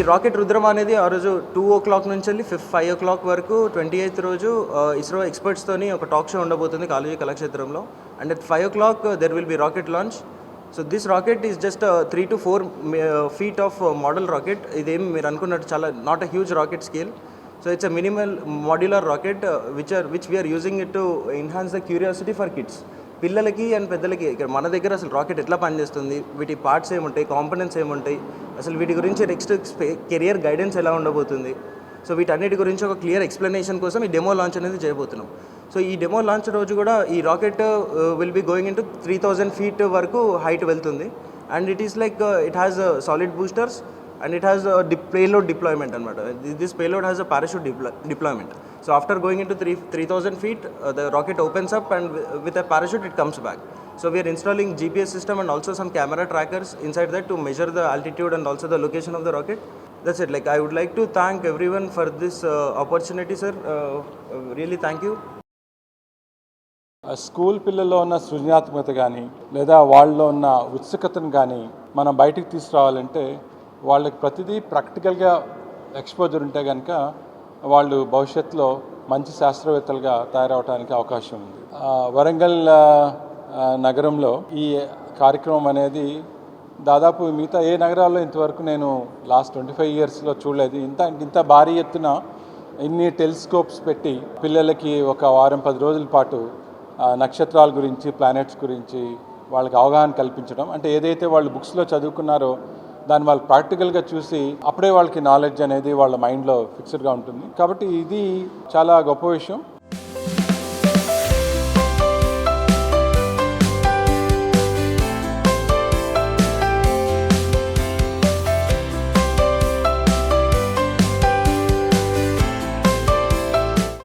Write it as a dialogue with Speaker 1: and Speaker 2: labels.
Speaker 1: Rocket Rudrama అనేది ఆ రోజు 2 o'clock నుంచి వెళ్ళి 5 o'clock వరకు 28th రోజు ఇస్రో ఎక్స్పర్ట్స్తోని ఒక టాక్ షో ఉండబోతుంది కాలేజీ కళాక్షేత్రంలో. And at 5 o'clock there will be rocket launch. So this rocket is just 3 to 4 feet of model rocket. ఇదేం మీరు అనుకున్నట్టు చాలా not a huge rocket scale. So it's a minimal modular rocket which we're using it to enhance the curiosity for kids. పిల్లలకి and పెద్దలకి ఇక్కడ మన దగ్గర అసలు రాకెట్ ఎట్లా పనిచేస్తుంది, వీటి పార్ట్స్ ఏముంటాయి, కాంపోనెంట్స్ ఏముంటాయి, అసలు వీటి గురించి నెక్స్ట్ కెరియర్ గైడెన్స్ ఎలా ఉండబోతుంది, సో వీటన్నిటి గురించి ఒక క్లియర్ ఎక్స్ప్లెనేషన్ కోసం ఈ డెమో లాంచ్ అనేది చేయబోతున్నాం. సో ఈ డెమో లాంచ్ రోజు కూడా ఈ rocket will be going into 3000 feet వరకు హైట్ వెళ్తుంది. And it is like it has solid boosters and it has a payload deployment anamata. This payload has a parachute deployment. So after going into 3000 feet, the rocket opens up and with a parachute it comes back. So we are installing GPS system and also some camera trackers inside that to measure the altitude and also the location of the rocket. That's it. Like, I would like to thank everyone for this opportunity, sir. Really thank you.
Speaker 2: School పిల్లల్లో ఉన్న సృజనాత్మకత కానీ లేదా వాళ్ళలో ఉన్న ఉత్సుకతను కానీ మనం బయటికి తీసుకురావాలంటే వాళ్ళకి ప్రతిదీ ప్రాక్టికల్గా ఎక్స్పోజర్ ఉంటే కనుక వాళ్ళు భవిష్యత్తులో మంచి శాస్త్రవేత్తలుగా తయారవడానికి అవకాశం ఉంది. వరంగల్ నగరంలో ఈ కార్యక్రమం అనేది దాదాపు మిగతా ఏ నగరాల్లో ఇంతవరకు నేను లాస్ట్ 25 yearsలో చూడలేదు. ఇంత భారీ ఎత్తున ఇన్ని టెలిస్కోప్స్ పెట్టి పిల్లలకి ఒక వారం 10 రోజుల పాటు నక్షత్రాల గురించి, ప్లానెట్స్ గురించి వాళ్ళకి అవగాహన కల్పించడం. అంటే ఏదైతే వాళ్ళు బుక్స్లో చదువుకున్నారో దాన్ని వాళ్ళు ప్రాక్టికల్గా చూసి అప్పుడే వాళ్ళకి నాలెడ్జ్ అనేది వాళ్ళ మైండ్లో ఫిక్స్డ్గా ఉంటుంది. కాబట్టి ఇది చాలా గొప్ప విషయం.